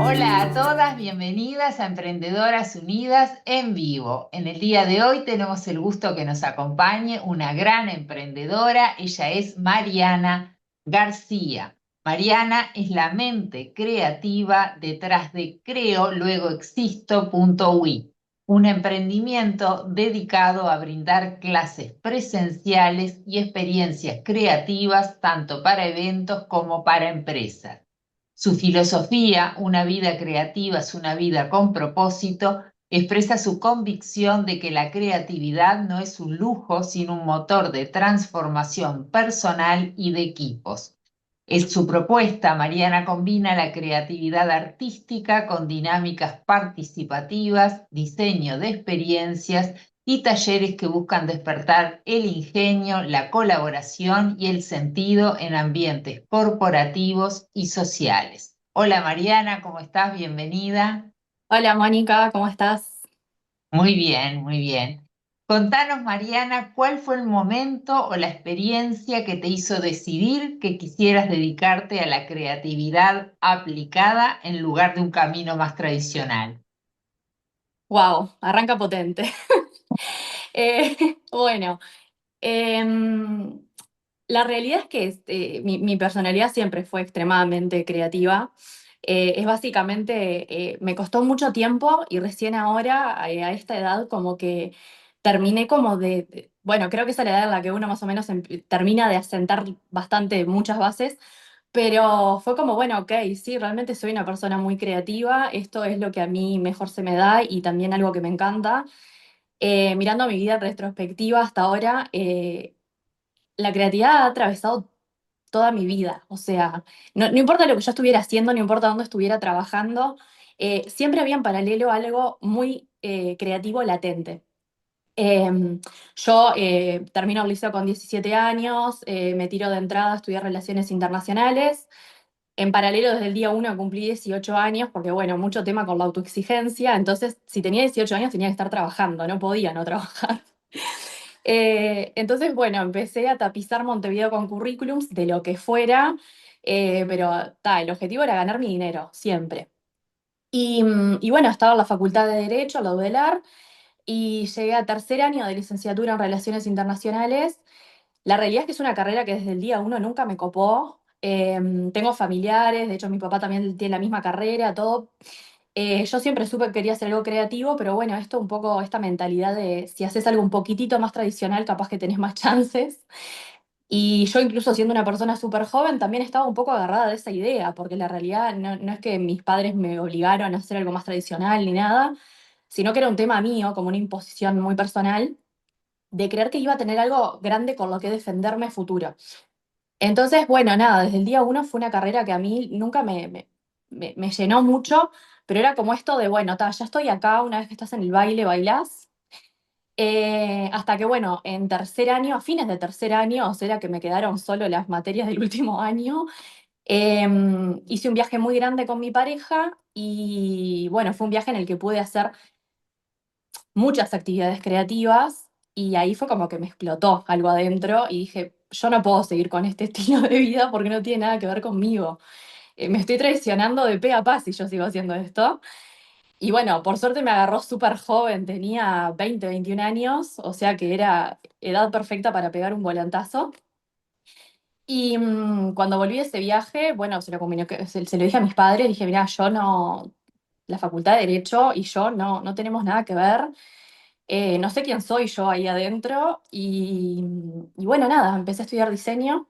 Hola a todas, bienvenidas a Emprendedoras Unidas en vivo. En el día de hoy tenemos el gusto que nos acompañe una gran emprendedora. Ella es Mariana García. Mariana es la mente creativa detrás de Creo, luego existo.ui, un emprendimiento dedicado a brindar clases presenciales y experiencias creativas tanto para eventos como para empresas. Su filosofía, una vida creativa es una vida con propósito, expresa su convicción de que la creatividad no es un lujo, sino un motor de transformación personal y de equipos. Es su propuesta. Mariana combina la creatividad artística con dinámicas participativas, diseño de experiencias y talleres que buscan despertar el ingenio, la colaboración y el sentido en ambientes corporativos y sociales. Hola Mariana, ¿cómo estás? Bienvenida. Hola Mónica, ¿cómo estás? Muy bien, muy bien. Contanos, Mariana, ¿cuál fue el momento o la experiencia que te hizo decidir que quisieras dedicarte a la creatividad aplicada en lugar de un camino más tradicional? Wow, arranca potente. Bueno, em, la realidad es que mi personalidad siempre fue extremadamente creativa. Es básicamente, me costó mucho tiempo y recién ahora, a esta edad, como que terminé como bueno, creo que esa es la edad en la que uno más o menos termina de asentar bastante muchas bases. Pero fue como, bueno, ok, sí, realmente soy una persona muy creativa, esto es lo que a mí mejor se me da y también algo que me encanta. Mirando mi vida en retrospectiva hasta ahora, la creatividad ha atravesado toda mi vida, o sea, no importa lo que yo estuviera haciendo, no importa dónde estuviera trabajando, siempre había en paralelo algo muy creativo latente. Yo termino el liceo con 17 años, me tiro de entrada a estudiar relaciones internacionales. En paralelo, desde el día uno cumplí 18 años, porque bueno, mucho tema con la autoexigencia. Entonces, si tenía 18 años, tenía que estar trabajando, no podía no trabajar. Entonces, bueno, empecé a tapizar Montevideo con currículums de lo que fuera, pero el objetivo era ganar mi dinero, siempre. Y bueno, estaba en la Facultad de Derecho, la UDELAR, y llegué a tercer año de licenciatura en Relaciones Internacionales. La realidad es que es una carrera que desde el día uno nunca me copó. Tengo familiares, de hecho mi papá también tiene la misma carrera, todo. Yo siempre supe que quería hacer algo creativo, pero bueno, esto un poco, esta mentalidad de si haces algo un poquitito más tradicional, capaz que tenés más chances. Y yo incluso siendo una persona súper joven, también estaba un poco agarrada de esa idea, porque la realidad no es que mis padres me obligaron a hacer algo más tradicional ni nada, sino que era un tema mío, como una imposición muy personal, de creer que iba a tener algo grande con lo que defenderme a futuro. Entonces, bueno, nada, desde el día uno fue una carrera que a mí nunca me llenó mucho, pero era como esto de, bueno, ya estoy acá, una vez que estás en el baile, bailás. Hasta que, bueno, en tercer año, a fines de tercer año, o sea, era que me quedaron solo las materias del último año, hice un viaje muy grande con mi pareja y, bueno, fue un viaje en el que pude hacer muchas actividades creativas y ahí fue como que me explotó algo adentro y dije, yo no puedo seguir con este estilo de vida porque no tiene nada que ver conmigo. Me estoy traicionando de pe a pa si yo sigo haciendo esto. Y bueno, por suerte me agarró súper joven, tenía 20, 21 años, o sea que era edad perfecta para pegar un volantazo. Y cuando volví de ese viaje, bueno, se lo dije a mis padres, dije, mira, yo no, la facultad de Derecho y yo no tenemos nada que ver. No sé quién soy yo ahí adentro y bueno, nada, empecé a estudiar diseño.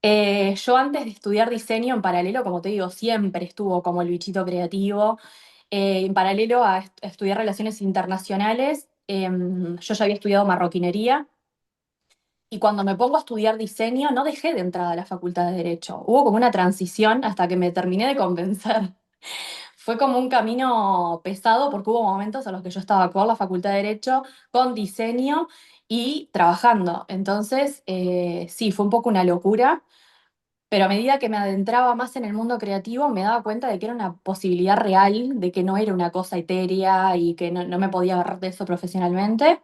Yo antes de estudiar diseño, en paralelo, como te digo, siempre estuvo como el bichito creativo. En paralelo a estudiar relaciones internacionales, yo ya había estudiado marroquinería y cuando me pongo a estudiar diseño no dejé de entrada a la facultad de Derecho. Hubo como una transición hasta que me terminé de convencer. Fue como un camino pesado porque hubo momentos en los que yo estaba con la Facultad de Derecho, con diseño y trabajando. Entonces, sí, fue un poco una locura, pero a medida que me adentraba más en el mundo creativo, me daba cuenta de que era una posibilidad real, de que no era una cosa etérea y que no me podía agarrar de eso profesionalmente.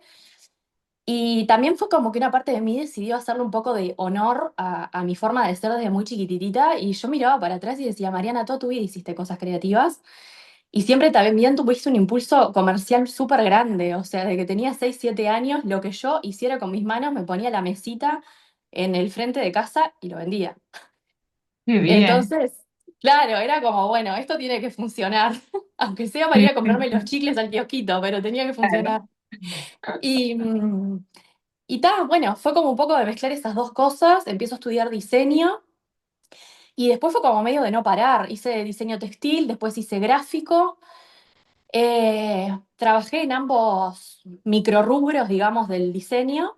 Y también fue como que una parte de mí decidió hacerle un poco de honor a mi forma de ser desde muy chiquititita y yo miraba para atrás y decía, Mariana, toda tu vida hiciste cosas creativas y siempre también tuviste un impulso comercial súper grande, o sea, de que tenía 6 7 años, lo que yo hiciera con mis manos me ponía la mesita en el frente de casa y lo vendía. Qué bien. Entonces, claro, era como, bueno, esto tiene que funcionar, aunque sea para Sí, ir a comprarme los chicles al kiosquito, pero tenía que claro. funcionar. Y, y bueno, fue como un poco de mezclar esas dos cosas. Empiezo a estudiar diseño y después fue como medio de no parar. Hice diseño textil, después hice gráfico. Trabajé en ambos microrrubros, digamos, del diseño.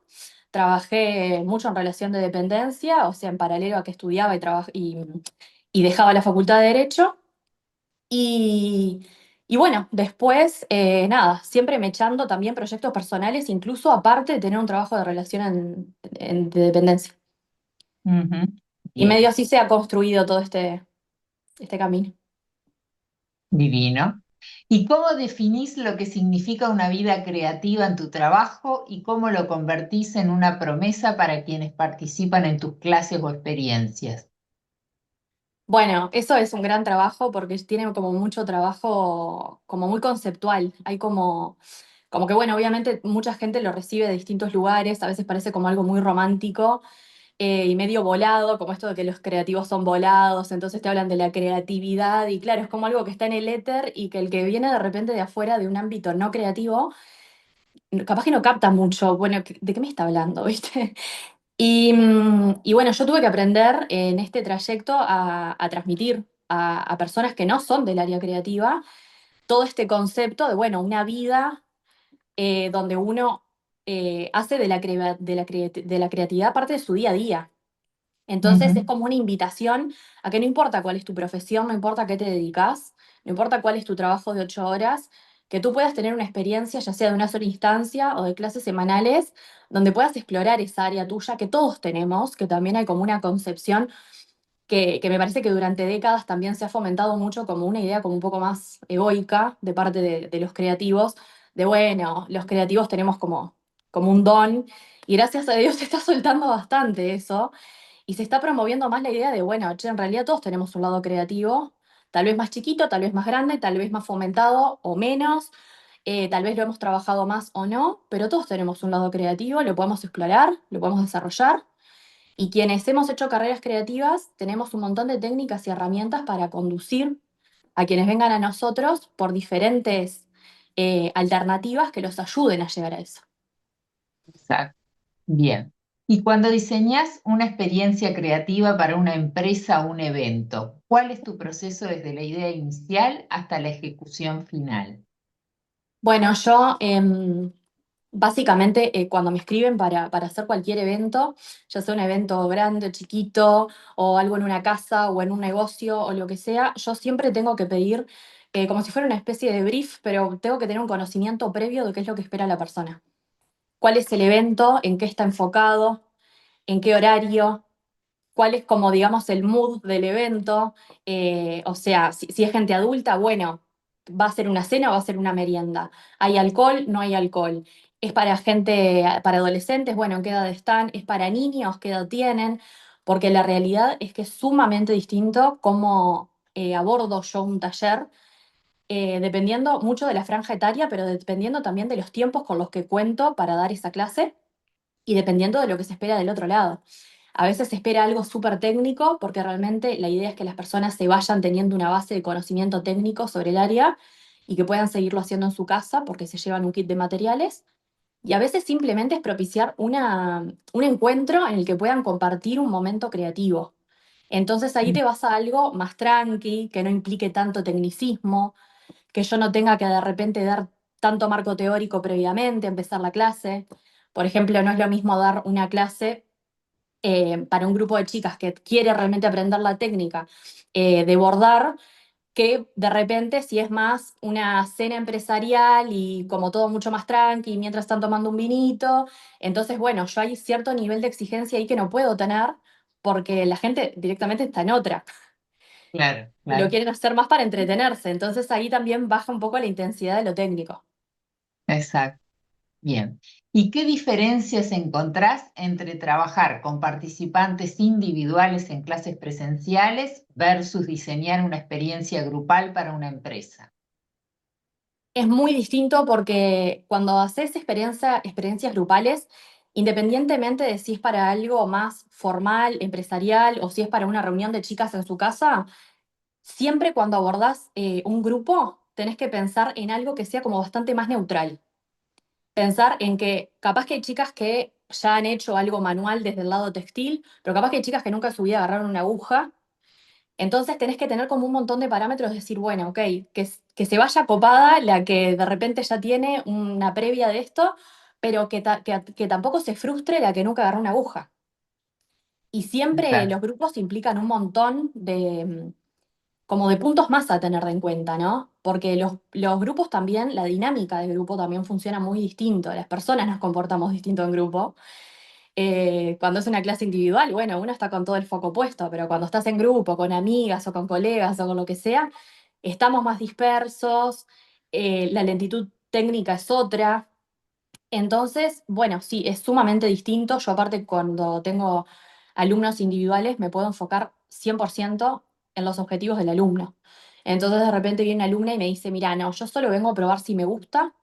Trabajé mucho en relación de dependencia, o sea, en paralelo a que estudiaba y dejaba la facultad de Derecho. Y, y bueno, después, nada, siempre me echando también proyectos personales, incluso aparte de tener un trabajo de relación de dependencia. Ujú. Y medio Bien, así se ha construido todo este camino. divino. ¿Y cómo definís lo que significa una vida creativa en tu trabajo y cómo lo convertís en una promesa para quienes participan en tus clases o experiencias? Bueno, eso es un gran trabajo porque tiene como mucho trabajo, como muy conceptual. Hay como que, bueno, obviamente mucha gente lo recibe de distintos lugares, a veces parece como algo muy romántico y medio volado, como esto de que los creativos son volados, entonces te hablan de la creatividad y claro, es como algo que está en el éter y que el que viene de repente de afuera de un ámbito no creativo, capaz que no capta mucho, bueno, ¿de qué me está hablando, viste? Y bueno, yo tuve que aprender en este trayecto a transmitir a personas que no son del área creativa todo este concepto de, bueno, una vida donde uno hace de la creatividad parte de su día a día. Entonces es Ujú. como una invitación a que no importa cuál es tu profesión, no importa a qué te dedicas, no importa cuál es tu trabajo de 8 horas, que tú puedas tener una experiencia, ya sea de una sola instancia o de clases semanales, donde puedas explorar esa área tuya que todos tenemos, que también hay como una concepción que me parece que durante décadas también se ha fomentado mucho como una idea como un poco más egoica de parte de los creativos, de bueno, los creativos tenemos como un don, y gracias a Dios se está soltando bastante eso, y se está promoviendo más la idea de, bueno, che, en realidad todos tenemos un lado creativo, tal vez más chiquito, tal vez más grande, tal vez más fomentado o menos, tal vez lo hemos trabajado más o no, pero todos tenemos un lado creativo, lo podemos explorar, lo podemos desarrollar. Y quienes hemos hecho carreras creativas tenemos un montón de técnicas y herramientas para conducir a quienes vengan a nosotros por diferentes alternativas que los ayuden a llegar a eso. Exacto. Bien. Y cuando diseñas una experiencia creativa para una empresa o un evento, ¿cuál es tu proceso desde la idea inicial hasta la ejecución final? Bueno, yo básicamente cuando me escriben para hacer cualquier evento, ya sea un evento grande o chiquito, o algo en una casa o en un negocio o lo que sea, yo siempre tengo que pedir como si fuera una especie de brief, pero tengo que tener un conocimiento previo de qué es lo que espera la persona. ¿Cuál es el evento? ¿En qué está enfocado? ¿En qué horario? ¿Cuál es como, digamos, el mood del evento? O sea, si es gente adulta, bueno, ¿va a ser una cena o va a ser una merienda? ¿Hay alcohol? ¿No hay alcohol? ¿Es para gente, para adolescentes? Bueno, ¿en qué edad están? ¿Es para niños? ¿Qué edad tienen? Porque la realidad es que es sumamente distinto cómo abordo yo un taller, dependiendo mucho de la franja etaria, pero dependiendo también de los tiempos con los que cuento para dar esa clase y dependiendo de lo que se espera del otro lado. A veces se espera algo súper técnico porque realmente la idea es que las personas se vayan teniendo una base de conocimiento técnico sobre el área y que puedan seguirlo haciendo en su casa porque se llevan un kit de materiales. Y a veces simplemente es propiciar un encuentro en el que puedan compartir un momento creativo. Entonces ahí te vas a algo más tranqui, que no implique tanto tecnicismo, que yo no tenga que de repente dar tanto marco teórico previamente, empezar la clase. Por ejemplo, no es lo mismo dar una clase para un grupo de chicas que quiere realmente aprender la técnica de bordar, que de repente si es más una cena empresarial y como todo mucho más tranqui, mientras están tomando un vinito, entonces bueno, yo hay cierto nivel de exigencia ahí que no puedo tener porque la gente directamente está en otra Claro, y lo claro. quieren hacer más para entretenerse, entonces ahí también baja un poco la intensidad de lo técnico. Exacto. Bien. ¿Y qué diferencias encontrás entre trabajar con participantes individuales en clases presenciales versus diseñar una experiencia grupal para una empresa? Es muy distinto porque cuando haces experiencias grupales, independientemente de si es para algo más formal, empresarial o si es para una reunión de chicas en su casa, siempre cuando abordás un grupo, tenés que pensar en algo que sea como bastante más neutral. Pensar en que capaz que hay chicas que ya han hecho algo manual desde el lado textil, pero capaz que hay chicas que nunca en su vida agarraron una aguja. Entonces tenés que tener como un montón de parámetros, decir, bueno, ok, que se vaya copada la que de repente ya tiene una previa de esto, pero que tampoco se frustre la que nunca agarró una aguja. Y siempre Claro, los grupos implican un montón de, como de puntos más a tener en cuenta, ¿no? Porque los grupos también, la dinámica de grupo también funciona muy distinto. Las personas nos comportamos distinto en grupo. Cuando es una clase individual, bueno, uno está con todo el foco puesto, pero cuando estás en grupo, con amigas o con colegas o con lo que sea, estamos más dispersos, la lentitud técnica es otra. Entonces, bueno, sí, es sumamente distinto. Yo aparte cuando tengo alumnos individuales me puedo enfocar 100% en los objetivos del alumno. Entonces de repente viene una alumna y me dice, mira, no, yo solo vengo a probar si me gusta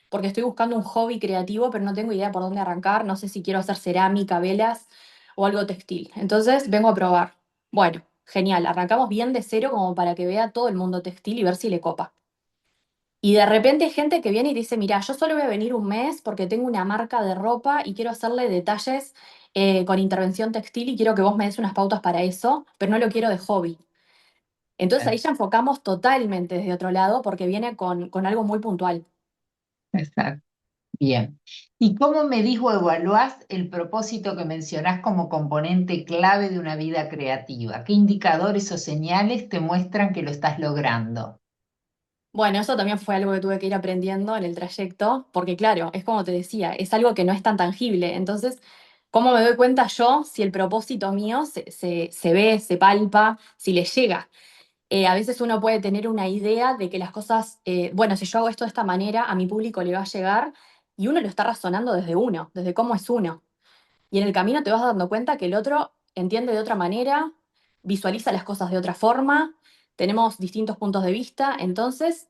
porque estoy buscando un hobby creativo, pero no tengo idea por dónde arrancar, no sé si quiero hacer cerámica, velas o algo textil. Entonces vengo a probar. Bueno, genial, arrancamos bien de cero como para que vea todo el mundo textil y ver si le copa. Y de repente hay gente que viene y dice, mira, yo solo voy a venir un mes porque tengo una marca de ropa y quiero hacerle detalles con intervención textil y quiero que vos me des unas pautas para eso, pero no lo quiero de hobby. Entonces ahí claro, ya enfocamos totalmente desde otro lado porque viene con algo muy puntual. exacto. Bien. ¿Y cómo medís o evaluás el propósito que mencionás como componente clave de una vida creativa? ¿Qué indicadores o señales te muestran que lo estás logrando? Bueno, eso también fue algo que tuve que ir aprendiendo en el trayecto, porque claro, es como te decía, es algo que no es tan tangible. Entonces, ¿cómo me doy cuenta yo si el propósito mío se ve, se palpa, si le llega? A veces uno puede tener una idea de que las cosas, bueno, si yo hago esto de esta manera, a mi público le va a llegar, y uno lo está razonando desde uno, desde cómo es uno. Y en el camino te vas dando cuenta que el otro entiende de otra manera, visualiza las cosas de otra forma, tenemos distintos puntos de vista, entonces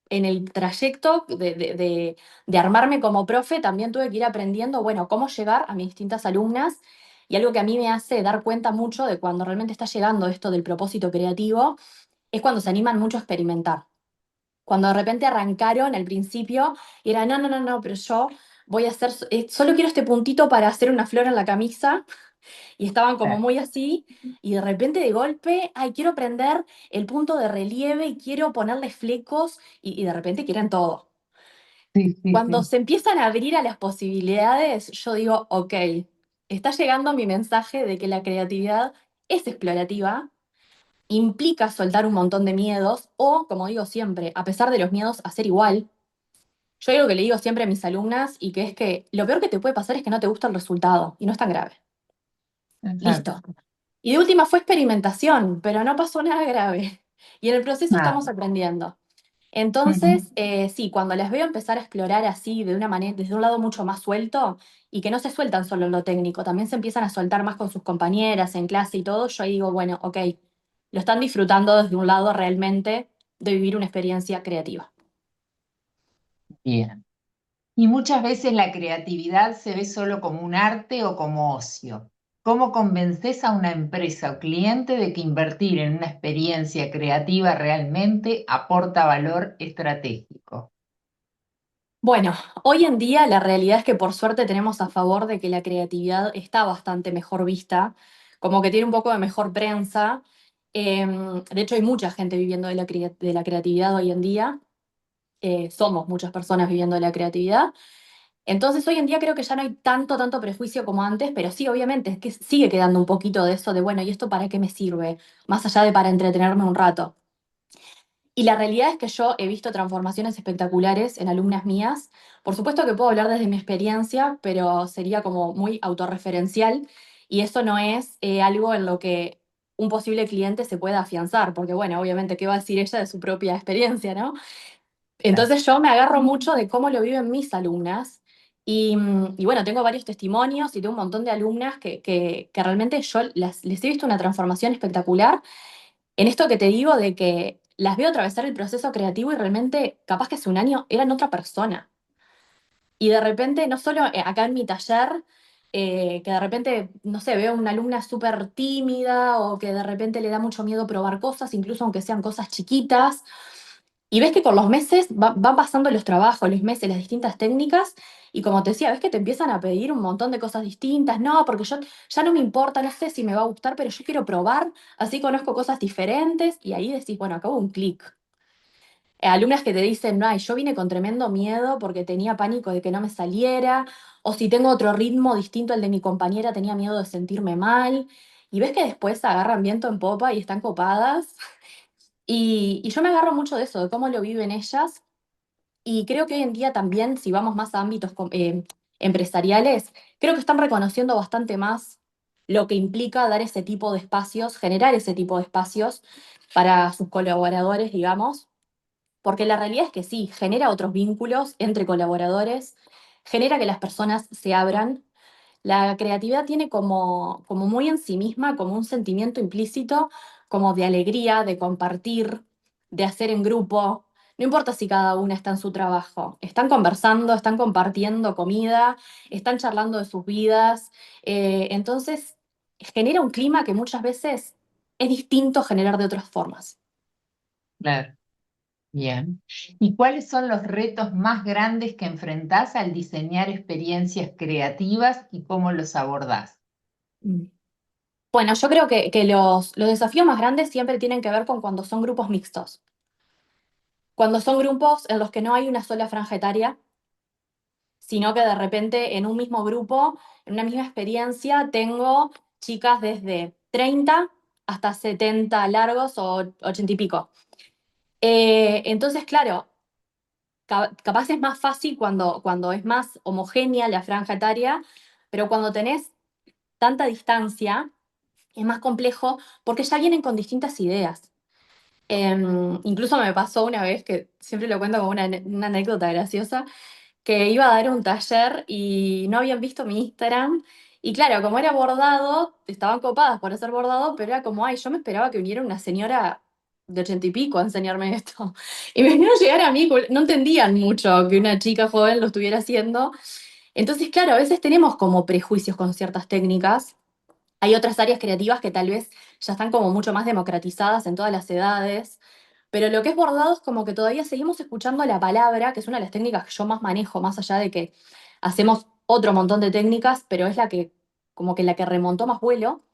en el trayecto de armarme como profe, también tuve que ir aprendiendo, bueno, cómo llegar a mis distintas alumnas. Y algo que a mí me hace dar cuenta mucho de cuando realmente está llegando esto del propósito creativo, es cuando se animan mucho a experimentar. Cuando de repente arrancaron al principio y era, no, no, no, no, pero yo voy a hacer, solo quiero este puntito para hacer una flor en la camisa, y estaban como Claro. muy así, y de repente de golpe, ay, quiero prender el punto de relieve y quiero ponerle flecos, y de repente quieren todo. Sí, sí, Cuando sí. se empiezan a abrir a las posibilidades, yo digo, ok, está llegando mi mensaje de que la creatividad es explorativa, implica soltar un montón de miedos, o, como digo siempre, a pesar de los miedos, hacer igual. Yo digo que le digo siempre a mis alumnas y que es que lo peor que te puede pasar es que no te gusta el resultado, y no es tan grave. Exacto. Listo. Y de última fue experimentación, pero no pasó nada grave. Y en el proceso Nada. estamos aprendiendo. Ujú. Entonces, sí, cuando las veo empezar a explorar así, de una manera, desde un lado mucho más suelto, y que no se sueltan solo en lo técnico, también se empiezan a soltar más con sus compañeras en clase y todo, yo ahí digo, bueno, ok, lo están disfrutando desde un lado realmente de vivir una experiencia creativa. Bien. Y muchas veces la creatividad se ve solo como un arte o como ocio. ¿Cómo convences a una empresa o cliente de que invertir en una experiencia creativa realmente aporta valor estratégico? Bueno, hoy en día la realidad es que por suerte tenemos a favor de que la creatividad está bastante mejor vista, como que tiene un poco de mejor prensa. De hecho, hay mucha gente viviendo de la creatividad hoy en día. Somos muchas personas viviendo de la creatividad. Entonces, hoy en día creo que ya no hay tanto prejuicio como antes, pero sí, obviamente, es que sigue quedando un poquito de eso de, bueno, ¿y esto para qué me sirve? Más allá de para entretenerme un rato. Y la realidad es que yo he visto transformaciones espectaculares en alumnas mías. Por supuesto que puedo hablar desde mi experiencia, pero sería como muy autorreferencial y eso no es algo en lo que un posible cliente se pueda afianzar, porque bueno, obviamente, ¿qué va a decir ella de su propia experiencia, no? Claro. Entonces yo me agarro mucho de cómo lo viven mis alumnas Y bueno, tengo varios testimonios y tengo un montón de alumnas que realmente yo les he visto una transformación espectacular en esto que te digo de que las veo atravesar el proceso creativo y realmente capaz que hace un año eran otra persona. Y de repente, no solo acá en mi taller, que de repente, no sé, veo una alumna súper tímida o que de repente le da mucho miedo probar cosas, incluso aunque sean cosas chiquitas. Y ves que con los meses van pasando los trabajos, los meses, las distintas técnicas, y como te decía, ves que te empiezan a pedir un montón de cosas distintas. No, porque yo ya no me importa, no sé si me va a gustar, pero yo quiero probar, así conozco cosas diferentes, y ahí decís, bueno, acabo un clic. Alumnas que te dicen, no, ay, yo vine con tremendo miedo porque tenía pánico de que no me saliera, o si tengo otro ritmo distinto al de mi compañera, tenía miedo de sentirme mal. Y ves que después agarran viento en popa y están copadas. Y yo me agarro mucho de eso, de cómo lo viven ellas. Y creo que hoy en día también, si vamos más a ámbitos empresariales, creo que están reconociendo bastante más lo que implica dar ese tipo de espacios, generar ese tipo de espacios para sus colaboradores, digamos, porque la realidad es que sí, genera otros vínculos entre colaboradores, genera que las personas se abran. La creatividad tiene como muy en sí misma, como un sentimiento implícito, como de alegría, de compartir, de hacer en grupo. No importa si cada una está en su trabajo, están conversando, están compartiendo comida, están charlando de sus vidas. Entonces, genera un clima que muchas veces es distinto generar de otras formas. Claro, bien. ¿Y cuáles son los retos más grandes que enfrentás al diseñar experiencias creativas y cómo los abordás? Mm. Bueno, yo creo que los desafíos más grandes siempre tienen que ver con cuando son grupos mixtos. Cuando son grupos en los que no hay una sola franja etaria, sino que de repente en un mismo grupo, en una misma experiencia, tengo chicas desde 30 hasta 70 largos o 80 y pico. Entonces, claro, capaz es más fácil cuando es más homogénea la franja etaria, pero cuando tenés tanta distancia, es más complejo porque ya vienen con distintas ideas. Incluso me pasó una vez, que siempre lo cuento como una anécdota graciosa, que iba a dar un taller y no habían visto mi Instagram. Y claro, como era bordado, estaban copadas por hacer bordado, pero era como, ay, yo me esperaba que viniera una señora de 80 y pico a enseñarme esto. Y me vinieron a llegar a mí, no entendían mucho que una chica joven lo estuviera haciendo. Entonces, claro, a veces tenemos como prejuicios con ciertas técnicas. Hay otras áreas creativas que tal vez ya están como mucho más democratizadas en todas las edades, pero lo que es bordado es como que todavía seguimos escuchando la palabra, que es una de las técnicas que yo más manejo, más allá de que hacemos otro montón de técnicas, pero es la que como que la que remontó más vuelo.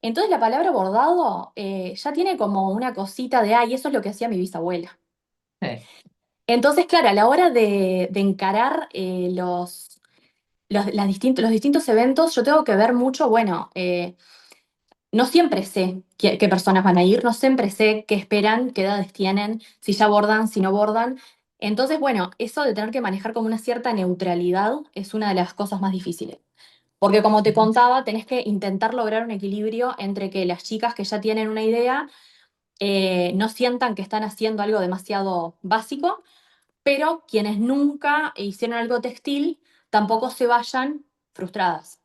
Entonces la palabra bordado ya tiene como una cosita de, ay, eso es lo que hacía mi bisabuela. Sí, Entonces, claro, a la hora de encarar los distintos eventos, yo tengo que ver mucho, bueno, no siempre sé qué personas van a ir, no siempre sé qué esperan, qué edades tienen, si ya bordan, si no bordan. Entonces, bueno, eso de tener que manejar como una cierta neutralidad es una de las cosas más difíciles. Porque como te contaba, tenés que intentar lograr un equilibrio entre que las chicas que ya tienen una idea no sientan que están haciendo algo demasiado básico, pero quienes nunca hicieron algo textil tampoco se vayan frustradas.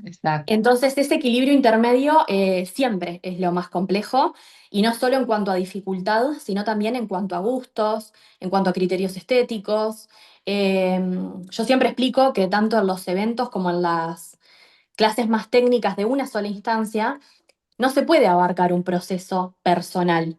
exacto. Entonces, ese equilibrio intermedio siempre es lo más complejo, y no solo en cuanto a dificultad, sino también en cuanto a gustos, en cuanto a criterios estéticos. Eh, yo siempre explico que tanto en los eventos como en las clases más técnicas de una sola instancia, no se puede abarcar un proceso personal.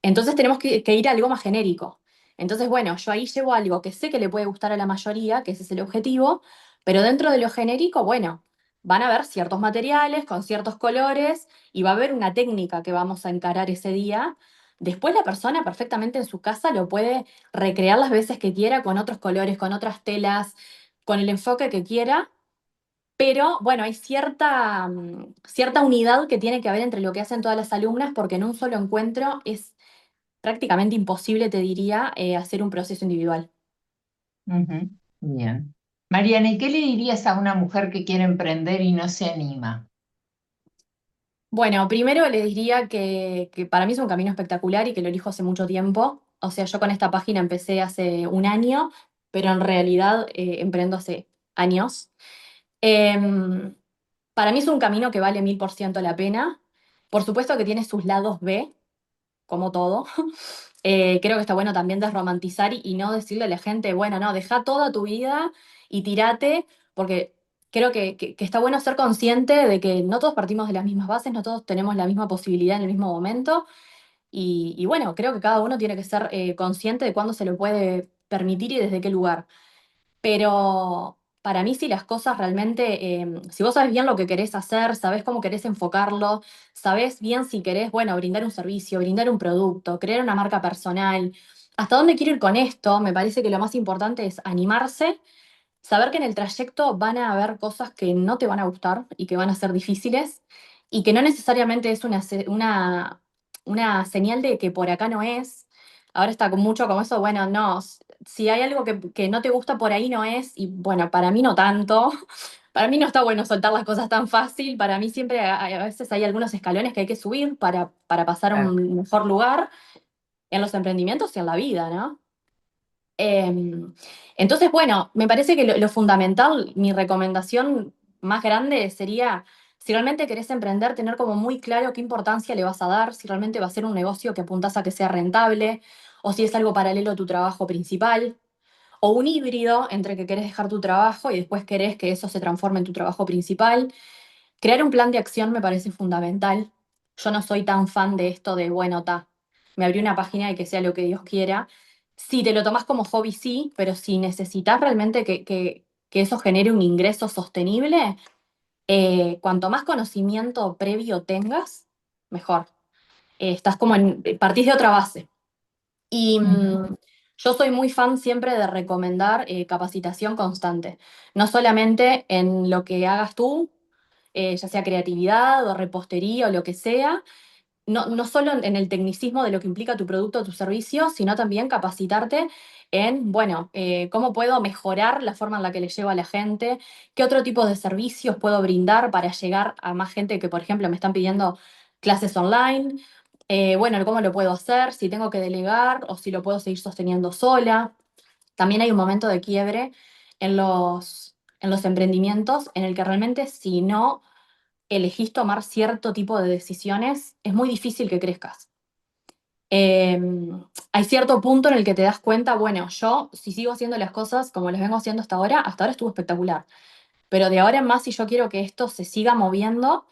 Entonces tenemos que ir a algo más genérico. Entonces, bueno, yo ahí llevo algo que sé que le puede gustar a la mayoría, que ese es el objetivo, pero dentro de lo genérico, bueno, van a haber ciertos materiales con ciertos colores y va a haber una técnica que vamos a encarar ese día. Después la persona perfectamente en su casa lo puede recrear las veces que quiera con otros colores, con otras telas, con el enfoque que quiera, pero bueno, hay cierta unidad que tiene que haber entre lo que hacen todas las alumnas, porque en un solo encuentro es prácticamente imposible, te diría, hacer un proceso individual. Ujú, bien. Mariana, ¿y qué le dirías a una mujer que quiere emprender y no se anima? Bueno, primero le diría que para mí es un camino espectacular y que lo elijo hace mucho tiempo. O sea, yo con esta página empecé hace un año pero en realidad emprendo hace años. Em, para mí es un camino que vale 1000% la pena. Por supuesto que tiene sus lados B, como todo. Creo que está bueno también desromantizar y no decirle a la gente, bueno, no, deja toda tu vida y tírate, porque creo que está bueno ser consciente de que no todos partimos de las mismas bases, no todos tenemos la misma posibilidad en el mismo momento. Y bueno, creo que cada uno tiene que ser consciente de cuándo se lo puede permitir y desde qué lugar. Pero para mí, si las cosas realmente, si vos sabés bien lo que querés hacer, sabés cómo querés enfocarlo, sabés bien si querés, bueno, brindar un servicio, brindar un producto, crear una marca personal, hasta dónde quiero ir con esto, me parece que lo más importante es animarse, saber que en el trayecto van a haber cosas que no te van a gustar y que van a ser difíciles y que no necesariamente es una señal de que por acá no es. Ahora está con mucho como eso, bueno, no, si hay algo que no te gusta por ahí no es, y bueno, para mí no tanto. Para mí no está bueno soltar las cosas tan fácil, para mí siempre a veces hay algunos escalones que hay que subir para pasar a Claro. un mejor lugar en los emprendimientos y en la vida, ¿no? Entonces, bueno, me parece que lo fundamental, mi recomendación más grande sería, si realmente querés emprender, tener como muy claro qué importancia le vas a dar, si realmente va a ser un negocio que apuntás a que sea rentable, o si es algo paralelo a tu trabajo principal, o un híbrido entre que querés dejar tu trabajo y después querés que eso se transforme en tu trabajo principal. Crear un plan de acción me parece fundamental. Yo no soy tan fan de esto de, bueno, me abrí una página y que sea lo que Dios quiera. Si te lo tomás como hobby, sí, pero si necesitas realmente que eso genere un ingreso sostenible, cuanto más conocimiento previo tengas, mejor. Estás como partís de otra base. Y Ujú. yo soy muy fan siempre de recomendar capacitación constante, no solamente en lo que hagas tú, ya sea creatividad o repostería o lo que sea, no solo en el tecnicismo de lo que implica tu producto o tu servicio, sino también capacitarte en, bueno, cómo puedo mejorar la forma en la que le llego a la gente, qué otro tipo de servicios puedo brindar para llegar a más gente que, por ejemplo, me están pidiendo clases online. Bueno, cómo lo puedo hacer, si tengo que delegar o si lo puedo seguir sosteniendo sola. También hay un momento de quiebre en los emprendimientos en el que realmente si no elegís tomar cierto tipo de decisiones, es muy difícil que crezcas. Eh, hay cierto punto en el que te das cuenta, bueno, yo si sigo haciendo las cosas como las vengo haciendo hasta ahora estuvo espectacular, pero de ahora en más si yo quiero que esto se siga moviendo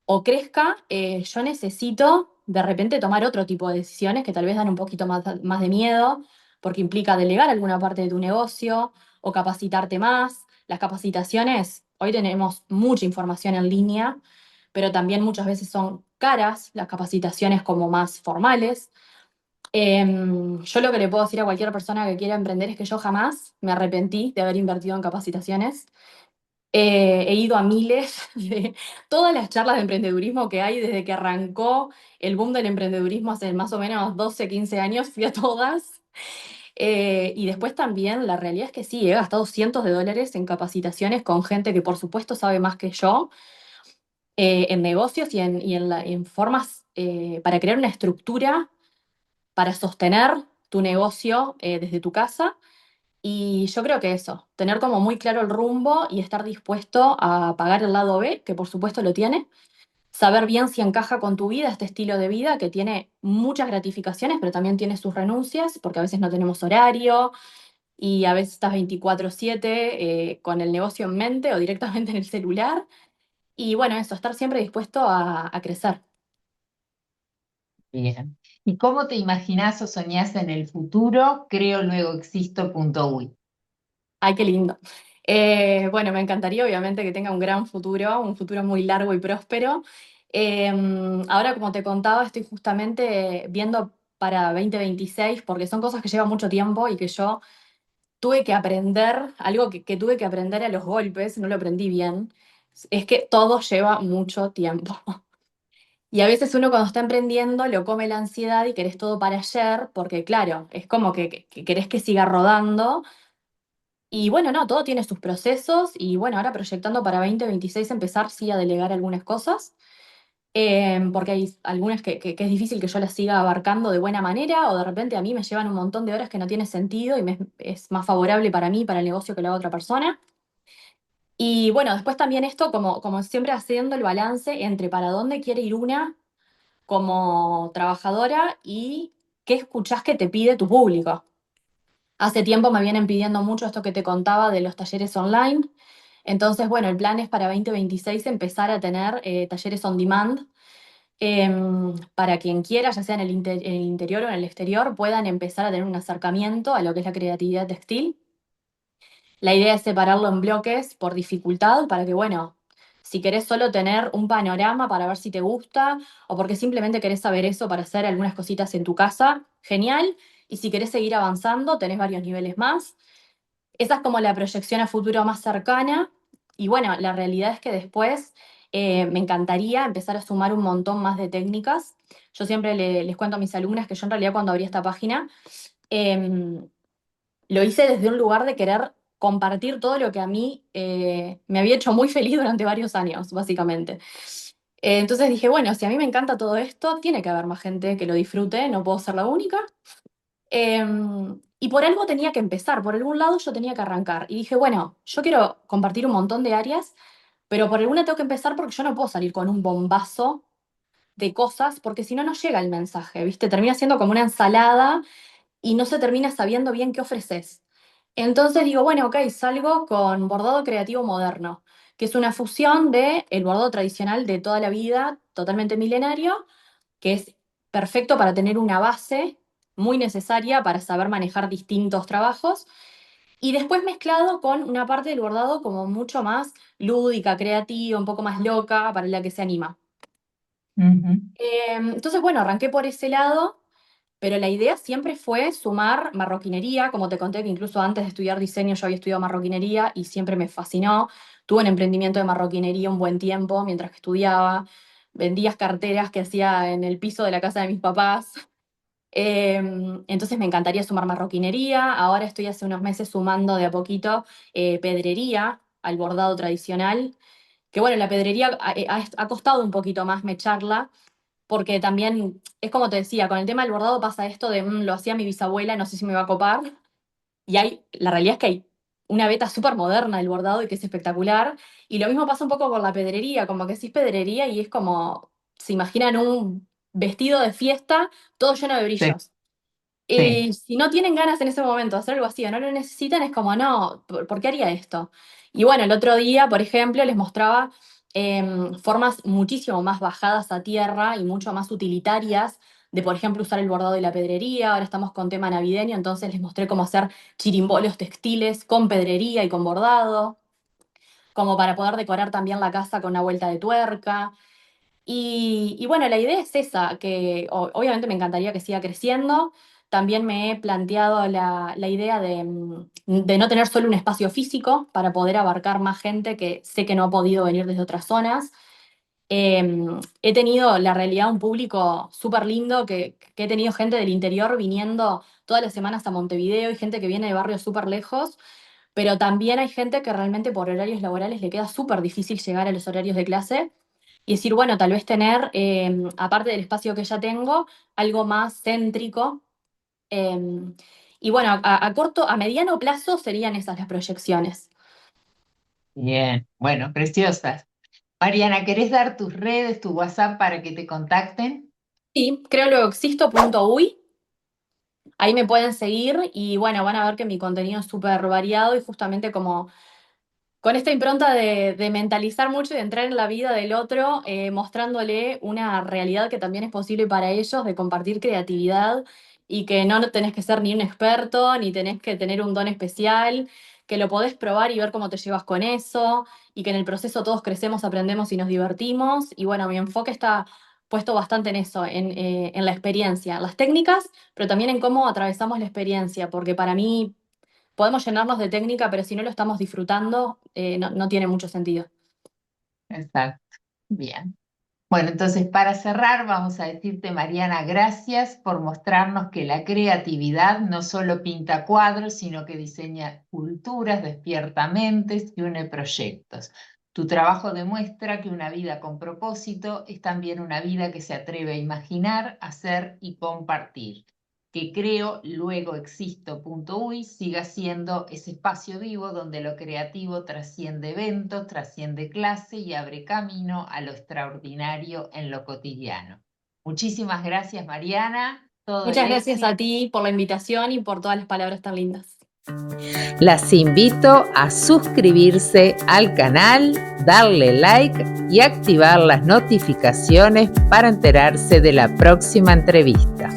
o crezca, yo necesito de repente tomar otro tipo de decisiones que tal vez dan un poquito más de miedo, porque implica delegar alguna parte de tu negocio o capacitarte más. Las capacitaciones, hoy tenemos mucha información en línea, pero también muchas veces son caras las capacitaciones como más formales. Yo lo que le puedo decir a cualquier persona que quiera emprender es que yo jamás me arrepentí de haber invertido en capacitaciones. He ido a miles de todas las charlas de emprendedurismo que hay desde que arrancó el boom del emprendedurismo hace más o menos 12 15 años, fui a todas. Y después también la realidad es que sí, he gastado cientos de dólares en capacitaciones con gente que por supuesto sabe más que yo, en negocios y en formas para crear una estructura para sostener tu negocio desde tu casa. Y yo creo que eso, tener como muy claro el rumbo y estar dispuesto a pagar el lado B, que por supuesto lo tiene, saber bien si encaja con tu vida, este estilo de vida que tiene muchas gratificaciones, pero también tiene sus renuncias, porque a veces no tenemos horario y a veces estás 24/7 con el negocio en mente o directamente en el celular. Y bueno, eso, estar siempre dispuesto a crecer. Bien. ¿Y cómo te imaginás o soñás en el futuro? Creo, luego existo, punto uy. Ay, qué lindo. Bueno, me encantaría obviamente que tenga un gran futuro, un futuro muy largo y próspero. Eh, Ahora, como te contaba, estoy justamente viendo para 2026 porque son cosas que llevan mucho tiempo y que yo tuve que aprender, algo que tuve que aprender a los golpes, no lo aprendí bien, es que todo lleva mucho tiempo. Y a veces uno cuando está emprendiendo lo come la ansiedad y querés todo para ayer, porque claro, es como que querés que siga rodando y bueno, no, todo tiene sus procesos y bueno, ahora proyectando para 2026 empezar sí a delegar algunas cosas. porque hay algunas que es difícil que yo las siga abarcando de buena manera, o de repente a mí me llevan un montón de horas que no tiene sentido y es más favorable para mí, para el negocio que lo haga otra persona. Y bueno, después también esto, como siempre haciendo el balance entre para dónde quiere ir una como trabajadora y qué escuchás que te pide tu público. Hace tiempo me vienen pidiendo mucho esto que te contaba de los talleres online. Entonces, bueno, el plan es para 2026 empezar a tener talleres on demand para quien quiera, ya sea en el interior o en el exterior, puedan empezar a tener un acercamiento a lo que es la creatividad textil. La idea es separarlo en bloques por dificultad para que, bueno, si querés solo tener un panorama para ver si te gusta o porque simplemente querés saber eso para hacer algunas cositas en tu casa, genial. Y si querés seguir avanzando, tenés varios niveles más. Esa es como la proyección a futuro más cercana. Y bueno, la realidad es que después me encantaría empezar a sumar un montón más de técnicas. Yo siempre les cuento a mis alumnas que yo en realidad cuando abrí esta página em, lo hice desde un lugar de querer compartir todo lo que a mí me había hecho muy feliz durante varios años, básicamente. Entonces dije, bueno, si a mí me encanta todo esto, tiene que haber más gente que lo disfrute, no puedo ser la única. Y por algo tenía que empezar, por algún lado yo tenía que arrancar. Y dije, bueno, yo quiero compartir un montón de áreas, pero por alguna tengo que empezar porque yo no puedo salir con un bombazo de cosas, porque si no, no llega el mensaje, ¿viste? Termina siendo como una ensalada y no se termina sabiendo bien qué ofreces. Entonces digo, bueno, ok, salgo con bordado creativo moderno, que es una fusión de el bordado tradicional de toda la vida, totalmente milenario, que es perfecto para tener una base muy necesaria para saber manejar distintos trabajos, y después mezclado con una parte del bordado como mucho más lúdica, creativa, un poco más loca, para la que se anima. Ujú. Entonces, bueno, arranqué por ese lado, pero la idea siempre fue sumar marroquinería, como te conté que incluso antes de estudiar diseño yo había estudiado marroquinería y siempre me fascinó. Tuve un emprendimiento de marroquinería un buen tiempo mientras que estudiaba, vendía carteras que hacía en el piso de la casa de mis papás. Entonces me encantaría sumar marroquinería. Ahora estoy hace unos meses sumando de a poquito pedrería al bordado tradicional. Que bueno, la pedrería ha costado un poquito más mecharla, porque también es como te decía, con el tema del bordado pasa esto de lo hacía mi bisabuela, no sé si me va a copar. Y la realidad es que hay una beta súper moderna del bordado y que es espectacular. Y lo mismo pasa un poco con la pedrería, como que decís pedrería y es como, se imaginan un vestido de fiesta todo lleno de Sí, brillos. sí. Y si no tienen ganas en ese momento de hacer algo así o no lo necesitan, es como, no, ¿por qué haría esto? Y bueno, el otro día, por ejemplo, les mostraba formas muchísimo más bajadas a tierra y mucho más utilitarias de, por ejemplo, usar el bordado y la pedrería. Ahora estamos con tema navideño, entonces les mostré cómo hacer chirimbolos textiles con pedrería y con bordado, como para poder decorar también la casa con una vuelta de tuerca. Y bueno, la idea es esa, que obviamente me encantaría que siga creciendo. También me he planteado la idea de no tener solo un espacio físico para poder abarcar más gente que sé que no ha podido venir desde otras zonas. He tenido la realidad un público súper lindo, que he tenido gente del interior viniendo todas las semanas a Montevideo y gente que viene de barrios súper lejos, pero también hay gente que realmente por horarios laborales le queda súper difícil llegar a los horarios de clase y decir, bueno, tal vez tener, aparte del espacio que ya tengo, algo más céntrico. eh, y bueno, a corto, a mediano plazo serían esas las proyecciones. Bien, bueno, preciosas. Mariana, ¿querés dar tus redes, tu WhatsApp para que te contacten? Sí, creo lo existo.uy. Ahí me pueden seguir y bueno, van a ver que mi contenido es súper variado y justamente como con esta impronta de mentalizar mucho y de entrar en la vida del otro, mostrándole una realidad que también es posible para ellos, de compartir creatividad y que no tenés que ser ni un experto, ni tenés que tener un don especial, que lo podés probar y ver cómo te llevas con eso, y que en el proceso todos crecemos, aprendemos y nos divertimos. Y bueno, mi enfoque está puesto bastante en eso, en la experiencia, las técnicas, pero también en cómo atravesamos la experiencia, porque para mí podemos llenarnos de técnica, pero si no lo estamos disfrutando, no tiene mucho sentido. Exacto. Bien. Bueno, entonces para cerrar vamos a decirte, Mariana, gracias por mostrarnos que la creatividad no solo pinta cuadros, sino que diseña culturas, despierta mentes y une proyectos. Tu trabajo demuestra que una vida con propósito es también una vida que se atreve a imaginar, hacer y compartir. Que creo, luego existo.uy siga siendo ese espacio vivo donde lo creativo trasciende eventos, trasciende clase y abre camino a lo extraordinario en lo cotidiano. Muchísimas gracias, Mariana. Todo el Muchas gracias éxito. a ti por la invitación y por todas las palabras tan lindas. Las invito a suscribirse al canal, darle like y activar las notificaciones para enterarse de la próxima entrevista.